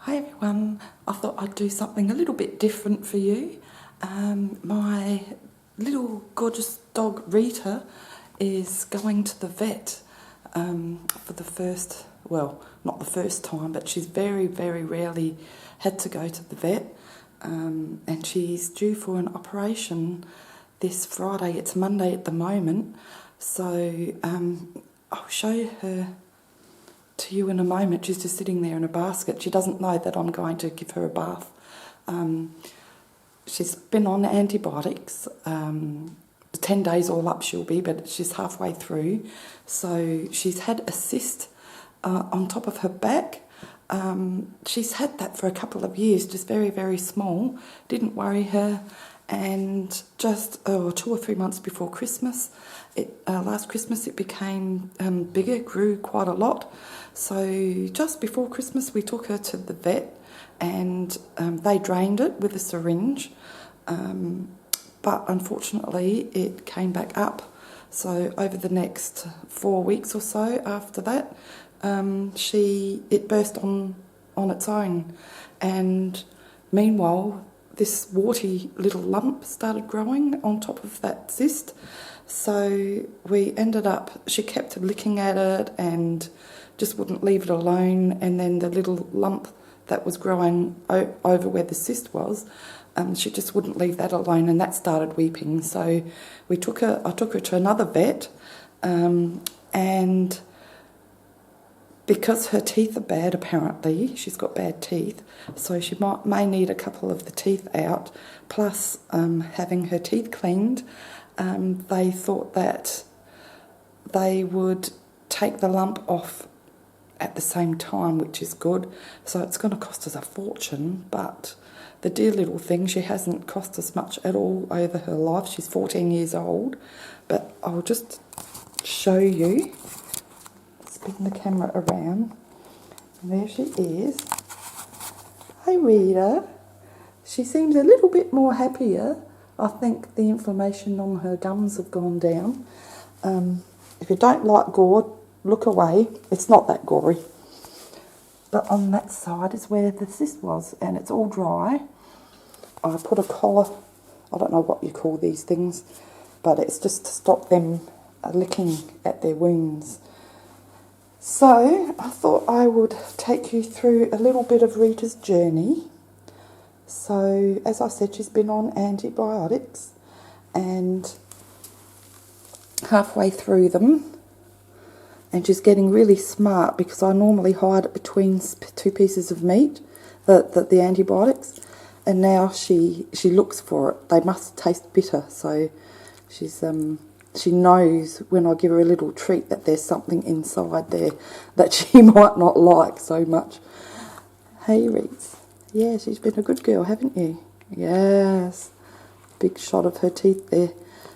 Hi everyone, I thought I'd do something a little bit different for you. My little gorgeous dog Rita is going to the vet for the first, well, not the first time, but she's very, very rarely had to go to the vet. And she's due for an operation this Friday. It's Monday at the moment, so I'll show her to you in a moment. She's just sitting there in a basket. She doesn't know that I'm going to give her a bath. She's been on antibiotics. 10 days all up she'll be, but she's halfway through. So she's had a cyst on top of her back. She's had that for a couple of years, just very, very small. Didn't worry her. And just 2 or 3 months before Christmas, last Christmas, it became bigger, grew quite a lot. So just before Christmas, we took her to the vet, and they drained it with a syringe. But unfortunately, it came back up. So over the next 4 weeks or so after that, it burst on its own. And meanwhile, this warty little lump started growing on top of that cyst. So we ended up, she kept licking at it and just wouldn't leave it alone. And then the little lump that was growing over where the cyst was, she just wouldn't leave that alone, and that started weeping. So I took her to another vet, and because her teeth are bad, apparently, she's got bad teeth, so she may need a couple of the teeth out, plus having her teeth cleaned. They thought that they would take the lump off at the same time, which is good. So it's going to cost us a fortune, but the dear little thing, she hasn't cost us much at all over her life. She's 14 years old, but I'll just show you. Spin the camera around. And there she is. Hi Rita. She seems a little bit more happier. I think the inflammation on her gums have gone down. If you don't like gore, look away. It's not that gory. But on that side is where the cyst was, and it's all dry. I put a collar, I don't know what you call these things, but it's just to stop them licking at their wounds. So I thought I would take you through a little bit of Rita's journey. So as I said, she's been on antibiotics, and halfway through them, and she's getting really smart, because I normally hide it between 2 pieces of meat, the antibiotics, and now she looks for it. They must taste bitter, so she knows when I give her a little treat that there's something inside there that she might not like so much. Hey, Reese. Yeah, she's been a good girl, haven't you? Yes. Big shot of her teeth there.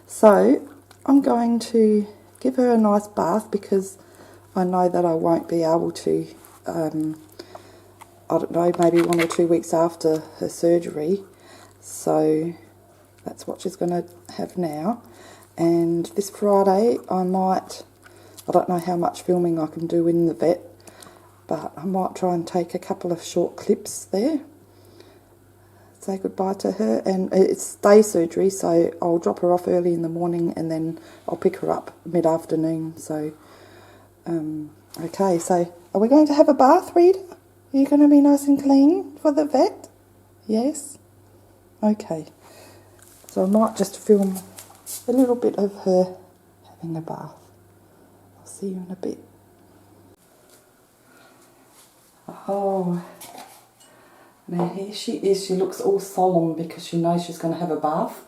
So I'm going to give her a nice bath, because I know that I won't be able to, I don't know, maybe 1 or 2 weeks after her surgery. So that's what she's going to have now. And this Friday I don't know how much filming I can do in the vet, but I might try and take a couple of short clips there. Say goodbye to her, and it's day surgery, so I'll drop her off early in the morning and then I'll pick her up mid-afternoon. So, okay, so are we going to have a bath, Rita? Are you going to be nice and clean for the vet? Yes? Okay. So I might just film a little bit of her having a bath. I'll see you in a bit. Oh, now here she is. She looks all solemn because she knows she's going to have a bath.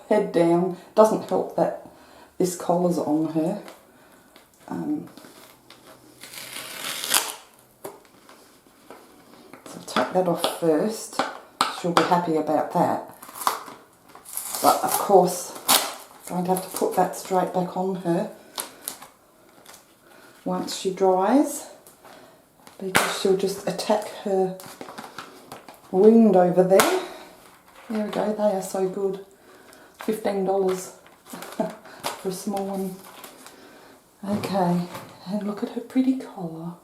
Head down. Doesn't help that this collar's on her. So I'll take that off first. She'll be happy about that. But of course, I'm going to have to put that straight back on her once she dries, because she'll just attack her wound over there. There we go, they are so good. $15 for a small one. Okay, and look at her pretty collar.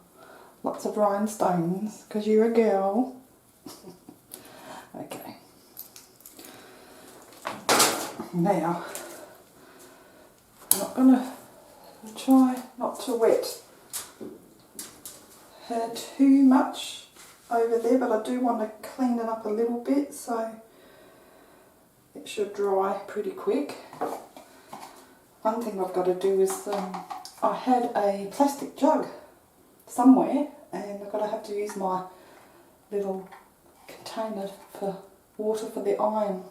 Lots of rhinestones, because you're a girl. Okay. Now, I'm not going to try not to wet her too much over there, but I do want to clean it up a little bit, so it should dry pretty quick. One thing I've got to do is, I had a plastic jug somewhere, and I've got to have to use my little container for water for the iron.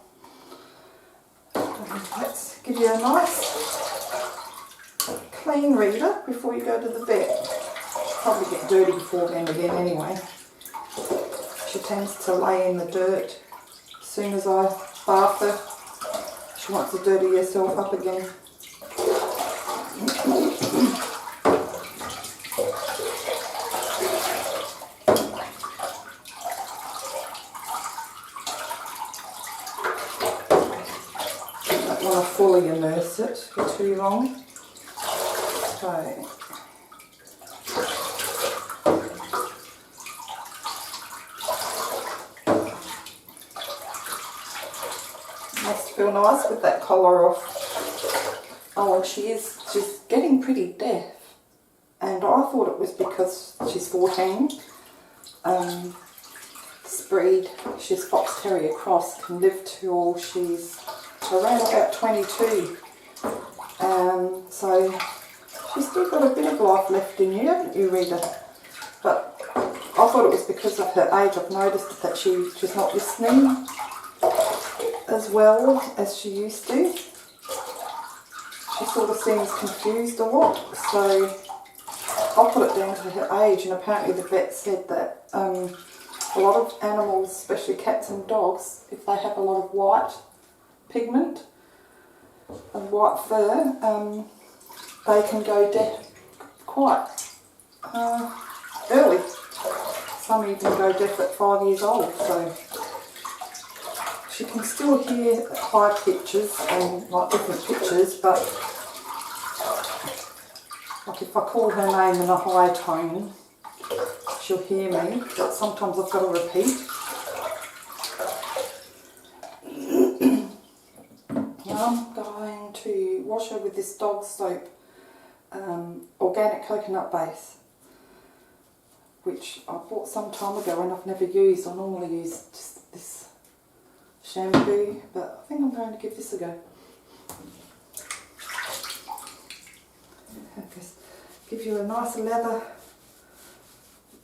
Let's give you a nice clean Rita before you go to the vet. Probably get dirty before then again anyway. She tends to lay in the dirt as soon as I bath her. She wants to dirty herself up again. Don't want to fully immerse it for too long. So must feel nice with that collar off. Oh, and she's getting pretty deaf, and I thought it was because she's 14. This breed, she's Fox Terrier Cross, can live till she's around about 22. So she's still got a bit of life left in you, haven't you, Rita? But I thought it was because of her age. I've noticed that she's not listening as well as she used to. She sort of seems confused a lot, so I'll put it down to her age. And apparently the vet said that a lot of animals, especially cats and dogs, if they have a lot of white pigment and white fur, they can go deaf quite early. Some even go deaf at 5 years old, so she can still hear high pitches and like different pitches, but like if I call her name in a high tone, she'll hear me, but sometimes I've got to repeat. Now I'm going to wash her with this dog soap, organic coconut base, which I bought some time ago and I've never used. I normally use just this shampoo, but I think I'm going to give this a go. Just give you a nice lather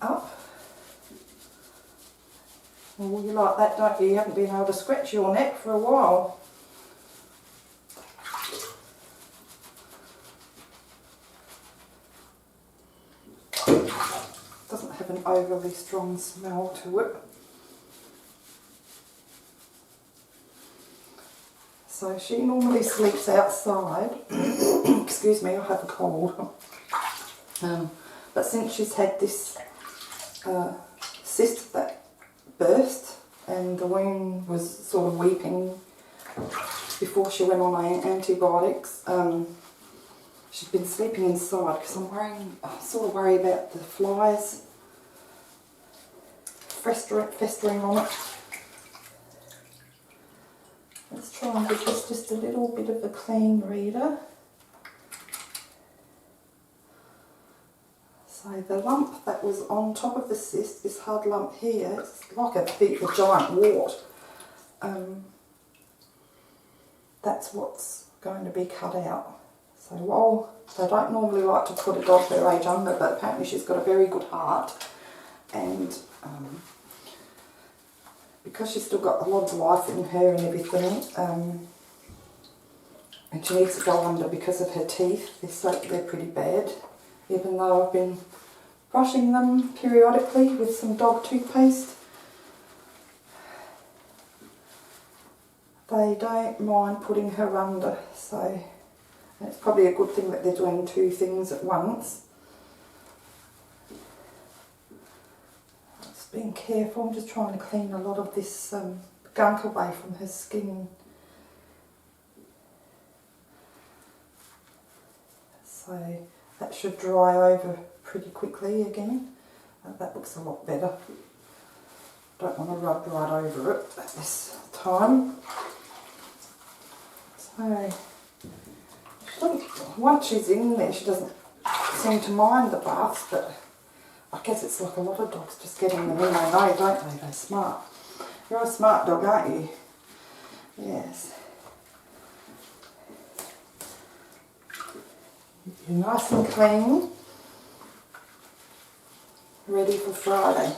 up. Oh, you like that, don't you? You haven't been able to scratch your neck for a while. Doesn't have an overly strong smell to it. So she normally sleeps outside. Excuse me, I have a cold. But since she's had this cyst that burst and the wound was sort of weeping before she went on antibiotics, she's been sleeping inside because I sort of worry about the flies festering on it. Let's try and give this just a little bit of a clean Rita. So the lump that was on top of the cyst, this hard lump here, it's like a giant wart. That's what's going to be cut out. So while they don't normally like to put a dog her age under, but apparently she's got a very good heart, and because she's still got a lot of life in her and everything, and she needs to go under because of her teeth. They're pretty bad, even though I've been brushing them periodically with some dog toothpaste. They don't mind putting her under, so it's probably a good thing that they're doing two things at once. Just being careful, I'm just trying to clean a lot of this gunk away from her skin. So that should dry over pretty quickly again. That looks a lot better. Don't want to rub right over it at this time. So, once she's in there, she doesn't seem to mind the baths, but I guess it's like a lot of dogs, just getting them in they know, don't they? They're smart. You're a smart dog, aren't you? Yes. You're nice and clean. Ready for Friday.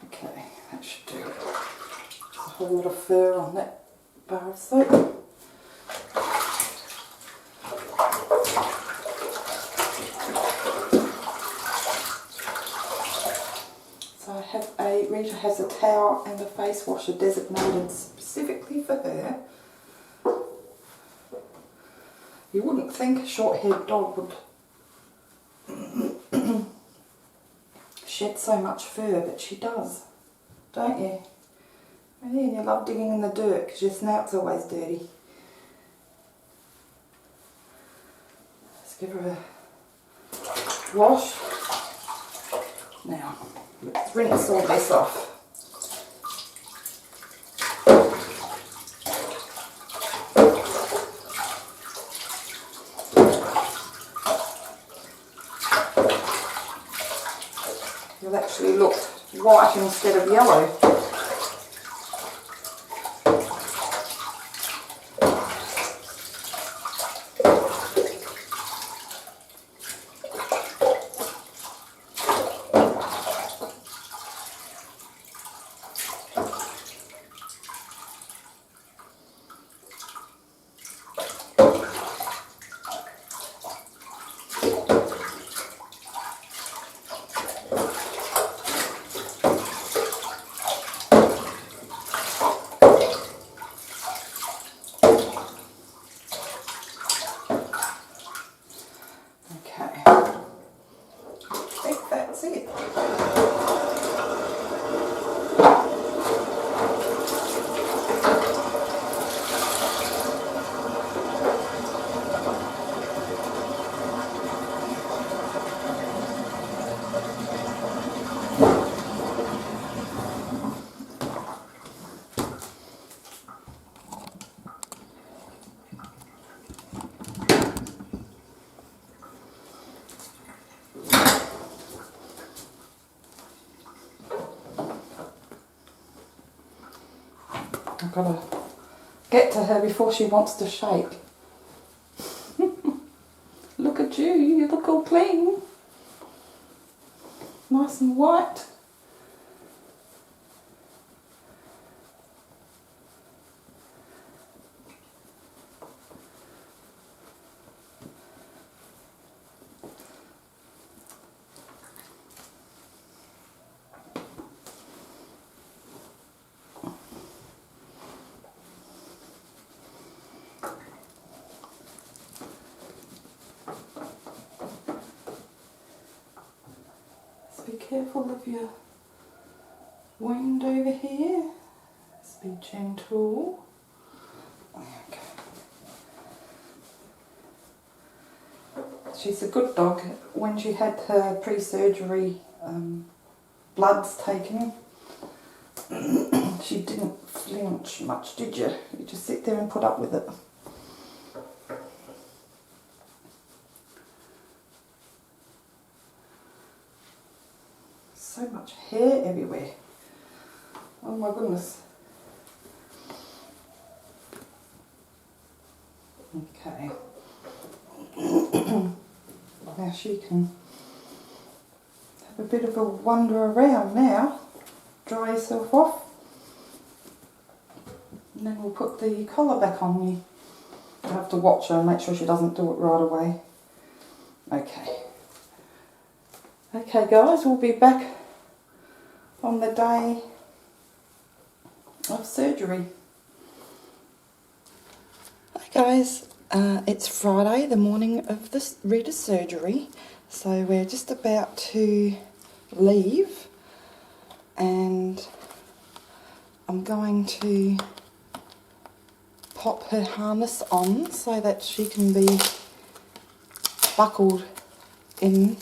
Okay, that should do it. There's a whole lot of fur on that bar of soap. So I have Rita has a towel and a face washer designated specifically for her. You wouldn't think a short-haired dog would shed so much fur, but she does, don't you? Yeah, you love digging in the dirt because your snout's always dirty. Let's give her a wash. Now, let's rinse all this off. You'll actually look white instead of yellow. I've got to get to her before she wants to shake. Look at you, you look all clean. Nice and white. Be careful of your wound over here. Let's be gentle. Okay. She's a good dog. When she had her pre-surgery bloods taken, she didn't flinch much, did you? You just sit there and put up with it. So much hair everywhere. Oh my goodness. Okay. Now she can have a bit of a wander around now. Dry yourself off. And then we'll put the collar back on you. I have to watch her and make sure she doesn't do it right away. Okay. Okay guys, we'll be back on the day of surgery. Hi guys, it's Friday, the morning of Rita's surgery, so we're just about to leave and I'm going to pop her harness on so that she can be buckled in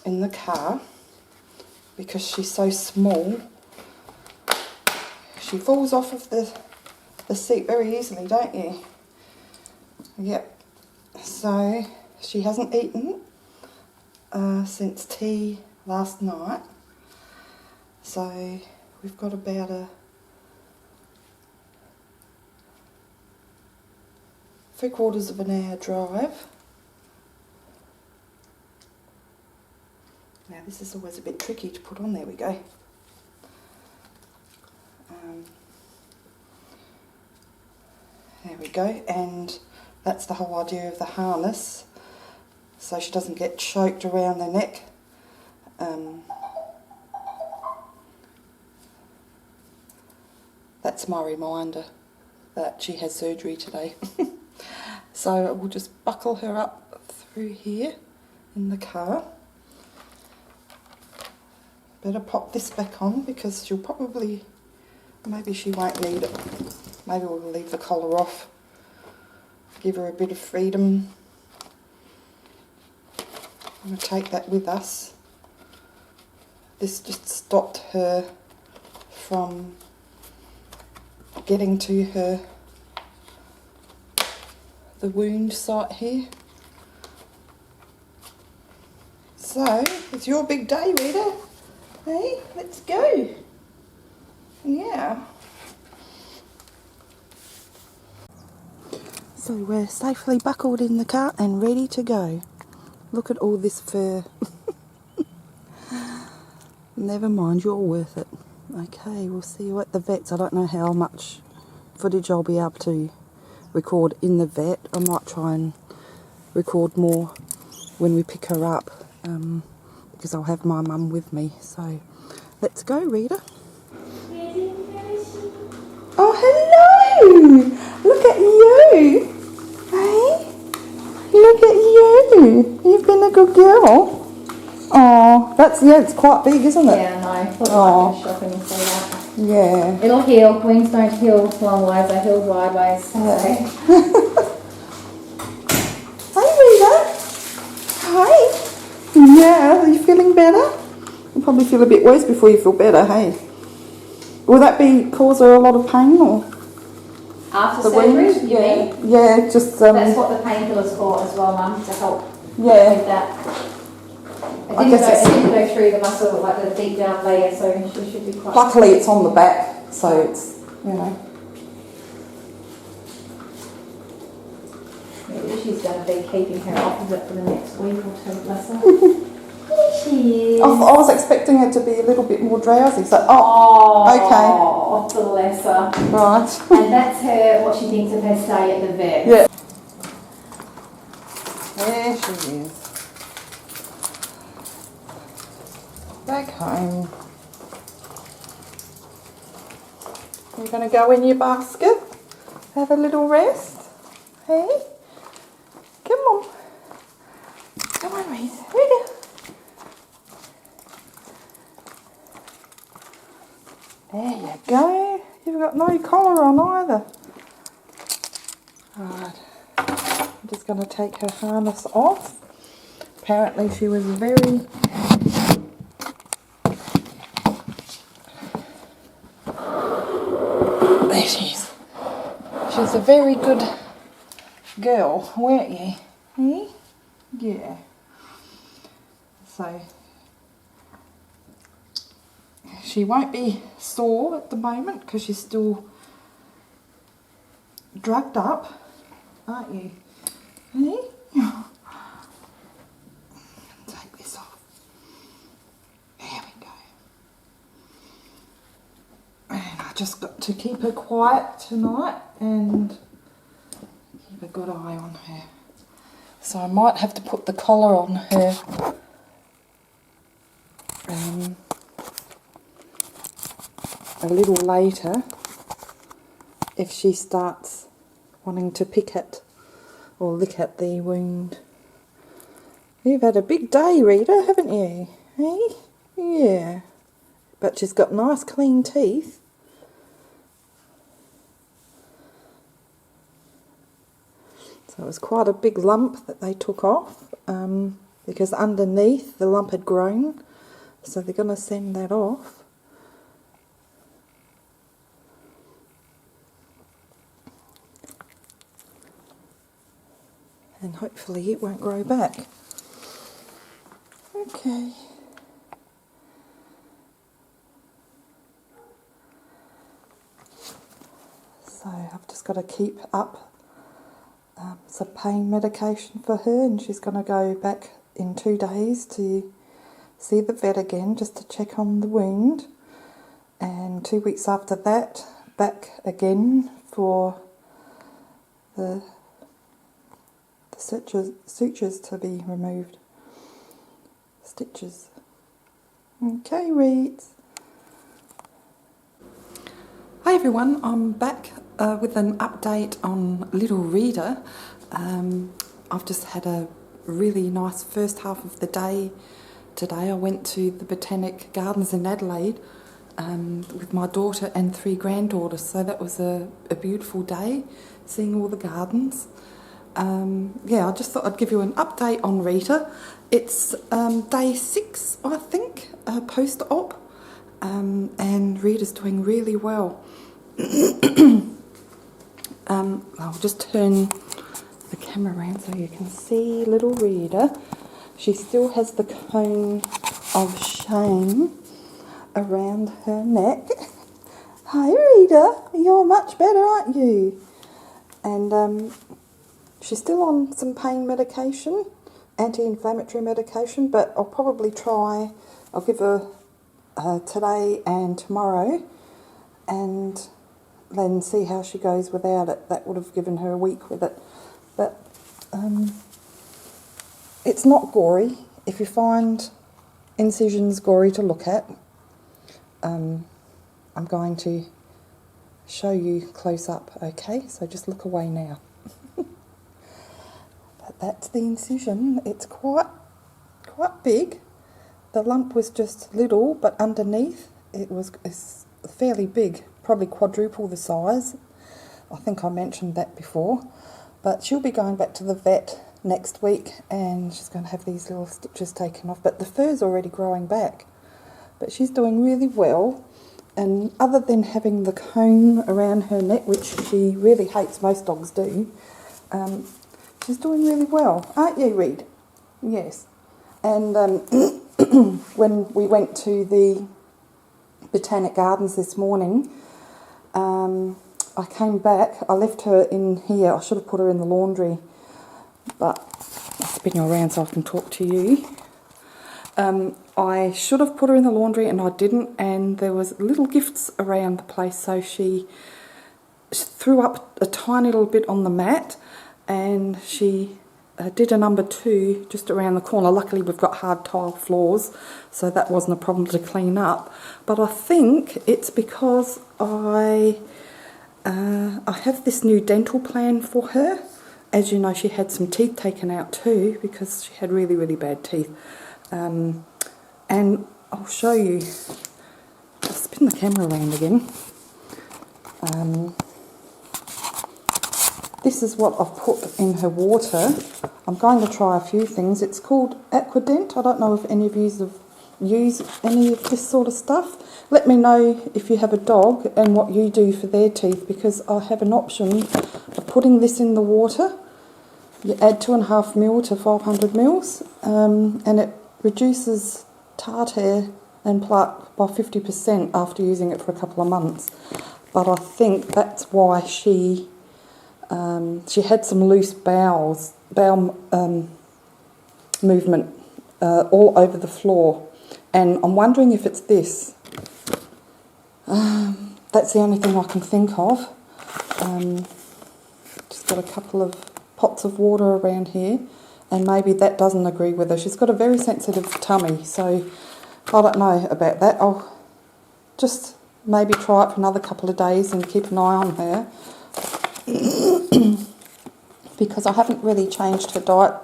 in the car because she's so small. She falls off of the seat very easily, don't you? Yep. So she hasn't eaten since tea last night. So we've got about a 3/4 of an hour drive. Now this is always a bit tricky to put on. There we go. There we go, and that's the whole idea of the harness, so she doesn't get choked around the neck. That's my reminder that she has surgery today. So we'll just buckle her up through here in the car. Better pop this back on because she'll probably, maybe she won't need it. Maybe we'll leave the collar off, give her a bit of freedom. I'm going to take that with us. This just stopped her from getting to the wound site here. So, it's your big day, Rita. Hey, let's go. Yeah. So we're safely buckled in the car and ready to go. Look at all this fur. Never mind, you're worth it. Okay, we'll see you at the vet's. I don't know how much footage I'll be able to record in the vet. I might try and record more when we pick her up because I'll have my mum with me. So let's go, Rita. Oh, hello! Look at you! Hey, look at you. You've been a good girl. Oh, it's quite big, isn't it? Yeah, I know. Oh. Shopping and see that. Yeah. It'll heal. Wings don't heal long ways, they heal wide ways. Yeah. So. Hey, Rita. Hi. Yeah, are you feeling better? You'll probably feel a bit worse before you feel better, hey? Will that cause her a lot of pain or? After surgery, you mean? Yeah, just... That's what the painkiller's for as well, Mum, to help with that. It didn't go through the muscle, like the deep down layer, so she should be quite... Luckily it's on the back, so it's, you know. Maybe she's going to be keeping her off of it for the next week or two, bless her. There she is. I was expecting her to be a little bit more drowsy, so... okay. Oh, bless her. Right. And that's what she thinks of her stay at the vet. Yeah. There she is. Back home. You're going to go in your basket? Have a little rest? Hey? Come on. Come on, Rita. There you go. You've got no collar on either. Right. I'm just going to take her harness off. Apparently she was very... There she is. She's a very good girl, weren't you? Hey? Yeah. So... she won't be sore at the moment because she's still drugged up, aren't you? Hey? Take this off. There we go. And I just got to keep her quiet tonight and keep a good eye on her. So I might have to put the collar on her. A little later if she starts wanting to pick at or lick at the wound. You've had a big day, Rita, haven't you? Hey? Yeah. But she's got nice clean teeth. So it was quite a big lump that they took off. because underneath the lump had grown, so they're going to send that off. And hopefully it won't grow back. Okay. So I've just got to keep up some pain medication for her, and she's going to go back in 2 days to see the vet again just to check on the wound, and 2 weeks after that back again for the sutures to be removed. Stitches. Okay, Reeds. Hi everyone, I'm back with an update on little Rita. I've just had a really nice first half of the day today. I went to the Botanic Gardens in Adelaide with my daughter and 3 granddaughters, so that was a beautiful day, seeing all the gardens. Yeah, I just thought I'd give you an update on Rita. It's day 6, I think, post-op, and Rita's doing really well. I'll just turn the camera around so you can see little Rita. She still has the cone of shame around her neck. Hi Rita, you're much better, aren't you? And she's still on some pain medication, anti-inflammatory medication, but I'll probably try, I'll give her today and tomorrow, and then see how she goes without it. That would have given her a week with it. But it's not gory. If you find incisions gory to look at, I'm going to show you close up, okay? So just look away now. But that's the incision. It's quite big. The lump was just little, but underneath it's fairly big, probably quadruple the size. I think I mentioned that before. But she'll be going back to the vet next week, and she's going to have these little stitches taken off. But the fur's already growing back. But she's doing really well. And other than having the cone around her neck, which she really hates, most dogs do, she's doing really well. Aren't you, Reed? Yes. And when we went to the Botanic Gardens this morning, I came back. I left her in here. I should have put her in the laundry, but I'll spin you around so I can talk to you. I should have put her in the laundry and I didn't, and there was little gifts around the place, so she threw up a tiny little bit on the mat, and she did a number 2 just around the corner. Luckily we've got hard tile floors, so that wasn't a problem to clean up. But I think it's because I have this new dental plan for her. As you know, she had some teeth taken out too, because she had really, really bad teeth. And I'll show you. I'll spin the camera around again. This is what I've put in her water. I'm going to try a few things. It's called Aquadent. I don't know if any of you have used any of this sort of stuff. Let me know if you have a dog and what you do for their teeth, because I have an option of putting this in the water. You add 2.5 ml to 500 ml, and it reduces tartar and plaque by 50% after using it for a couple of months. But I think that's why she had some loose bowel movement all over the floor, and I'm wondering if it's this. That's the only thing I can think of. Just got a couple of pots of water around here, and maybe that doesn't agree with her. She's got a very sensitive tummy, so I don't know about that. I'll just maybe try it for another couple of days and keep an eye on her. Because I haven't really changed her diet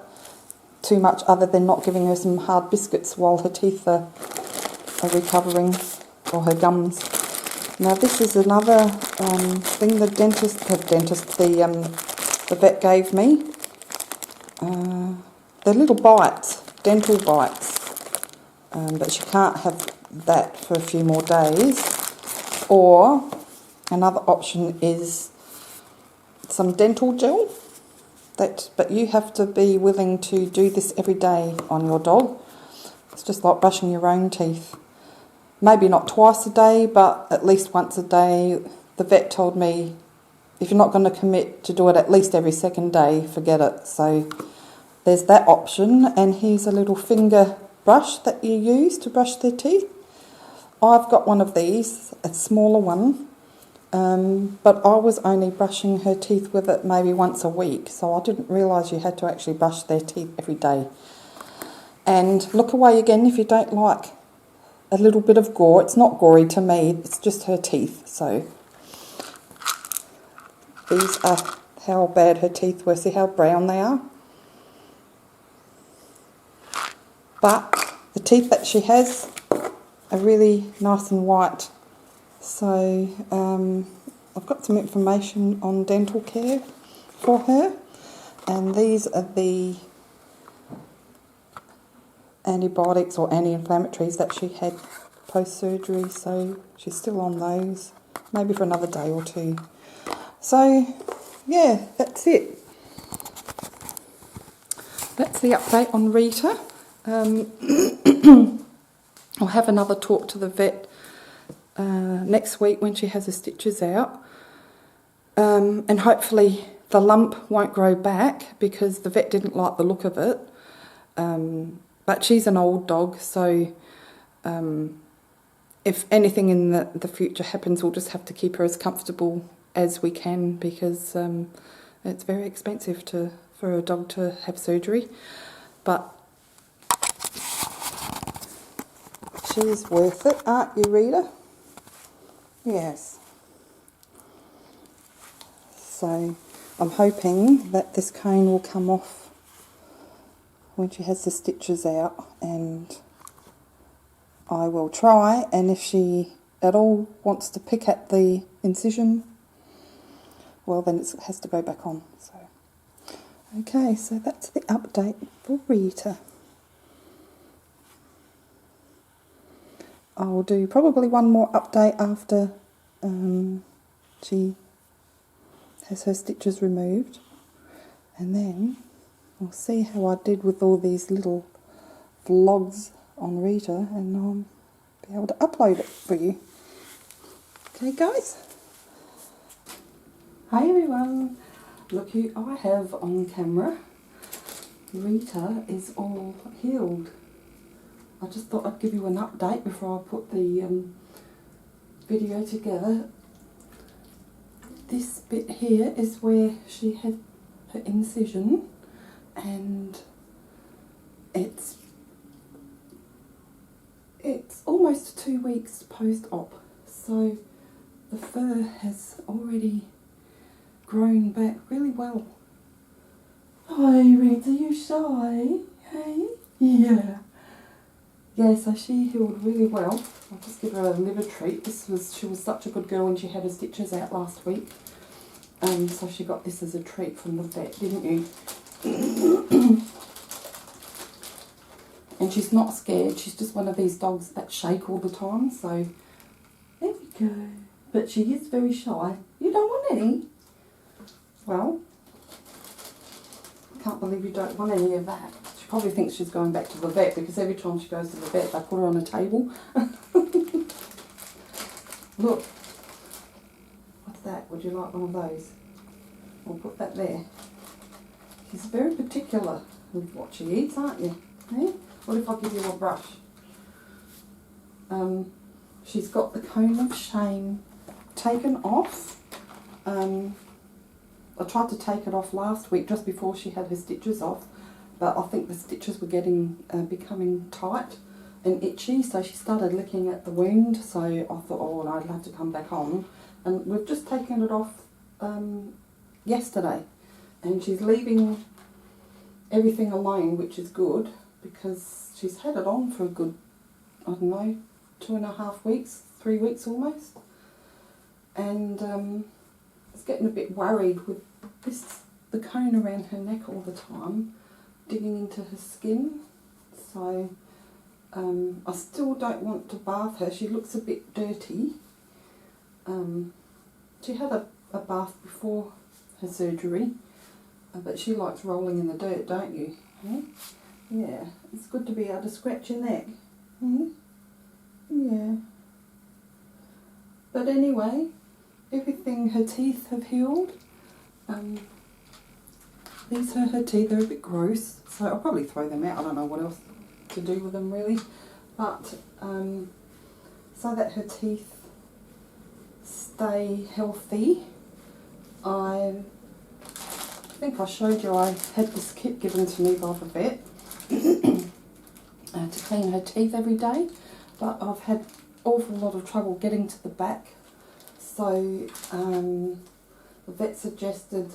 too much, other than not giving her some hard biscuits while her teeth are recovering, or her gums. Now this is another thing the vet gave me. They're little bites, dental bites, but she can't have that for a few more days. Or another option is some dental gel. But you have to be willing to do this every day on your dog. It's just like brushing your own teeth. Maybe not twice a day, but at least once a day. The vet told me if you're not going to commit to do it at least every second day, forget it. So there's that option. And here's a little finger brush that you use to brush their teeth. I've got one of these, a smaller one, but I was only brushing her teeth with it maybe once a week, so I didn't realise you had to actually brush their teeth every day. And look away again if you don't like a little bit of gore. It's not gory to me, it's just her teeth. So these are how bad her teeth were. See how brown they are? But the teeth that she has are really nice and white. So I've got some information on dental care for her, and these are the antibiotics or anti-inflammatories that she had post-surgery, so she's still on those, maybe for another day or two. So yeah, that's it. That's the update on Rita. I'll have another talk to the vet next week when she has her stitches out, and hopefully the lump won't grow back because the vet didn't like the look of it, but she's an old dog, so if anything in the future happens, we'll just have to keep her as comfortable as we can, because it's very expensive for a dog to have surgery, but she's worth it, aren't you, Rita? Yes. So I'm hoping that this cone will come off when she has the stitches out, and I will try, and if she at all wants to pick at the incision, well then it has to go back on. So okay, so that's the update for Rita. I'll do probably one more update after she has her stitches removed, and then I'll see how I did with all these little vlogs on Rita, and I'll be able to upload it for you. Okay guys? Hi everyone, look who I have on camera. Rita is all healed. I just thought I'd give you an update before I put the video together. This bit here is where she had her incision, and it's almost 2 weeks post-op, so the fur has already grown back really well. Hi Rita, you shy? Hey? Yeah. Yeah, so she healed really well. I'll just give her a liver treat. She was such a good girl when she had her stitches out last week. So she got this as a treat from the vet, didn't you? And she's not scared. She's just one of these dogs that shake all the time. So there we go. But she is very shy. You don't want any? Well, I can't believe you don't want any of that. She probably thinks she's going back to the vet, because every time she goes to the vet, they put her on a table. Look. What's that? Would you like one of those? We'll put that there. She's very particular with what she eats, aren't you? Hey? What if I give you a brush? She's got the cone of shame taken off. I tried to take it off last week just before she had her stitches off, but I think the stitches were becoming tight and itchy, so she started licking at the wound, so I thought, oh, I'd have to come back on. And we've just taken it off yesterday, and she's leaving everything alone, which is good, because she's had it on for a good, I don't know, 2.5 weeks, 3 weeks almost, and I was getting a bit worried with the cone around her neck all the time, digging into her skin. So I still don't want to bath her. She looks a bit dirty. She had a bath before her surgery, but she likes rolling in the dirt, don't you? Yeah, it's good to be able to scratch your neck. Yeah. But anyway, everything, her teeth have healed. These are her teeth, they're a bit gross, so I'll probably throw them out. I don't know what else to do with them really. But so that her teeth stay healthy, I think I showed you I had this kit given to me by the vet to clean her teeth every day, but I've had an awful lot of trouble getting to the back, so the vet suggested,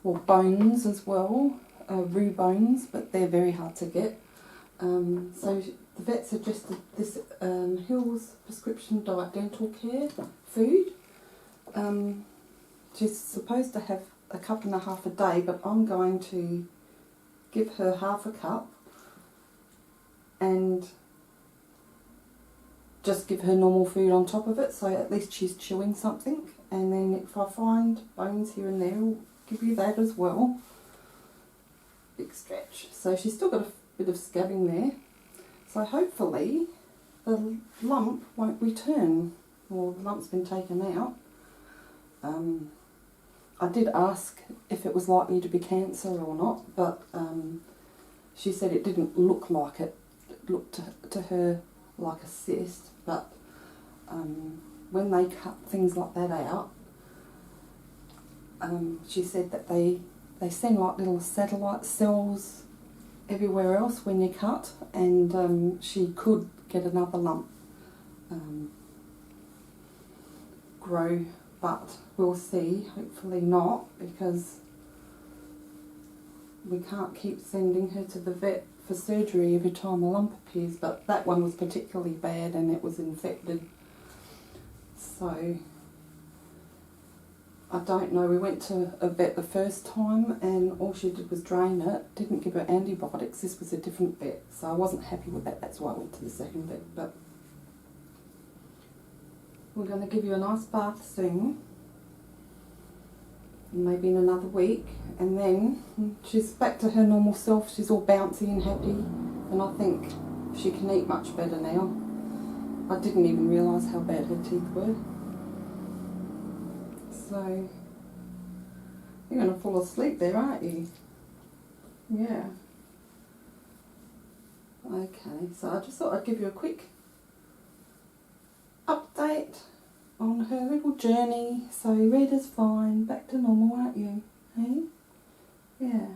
well, bones as well, roux bones, but they're very hard to get. So the vet suggested this Hills Prescription Diet Dental Care food. She's supposed to have a cup and a half a day, but I'm going to give her half a cup and just give her normal food on top of it, so at least she's chewing something. And then if I find bones here and there, I'll give you that as well. Big stretch. So she's still got a bit of scabbing there. So hopefully the lump won't return, or the lump's been taken out. I did ask if it was likely to be cancer or not, but she said it didn't look like it. It looked to her like a cyst, but when they cut things like that out, she said that they send like little satellite cells everywhere else when you cut, and she could get another lump grow, but we'll see. Hopefully not, because we can't keep sending her to the vet for surgery every time a lump appears, but that one was particularly bad and it was infected. So I don't know, we went to a vet the first time and all she did was drain it, didn't give her antibiotics. This was a different vet, so I wasn't happy with that. That's why I went to the second vet. But we're going to give you a nice bath soon, maybe in another week, and then she's back to her normal self. She's all bouncy and happy, and I think she can eat much better now. I didn't even realise how bad her teeth were. So you're going to fall asleep there, aren't you? Yeah. Okay, so I just thought I'd give you a quick update on her little journey. So Rita's fine, back to normal, aren't you? Hey? Yeah.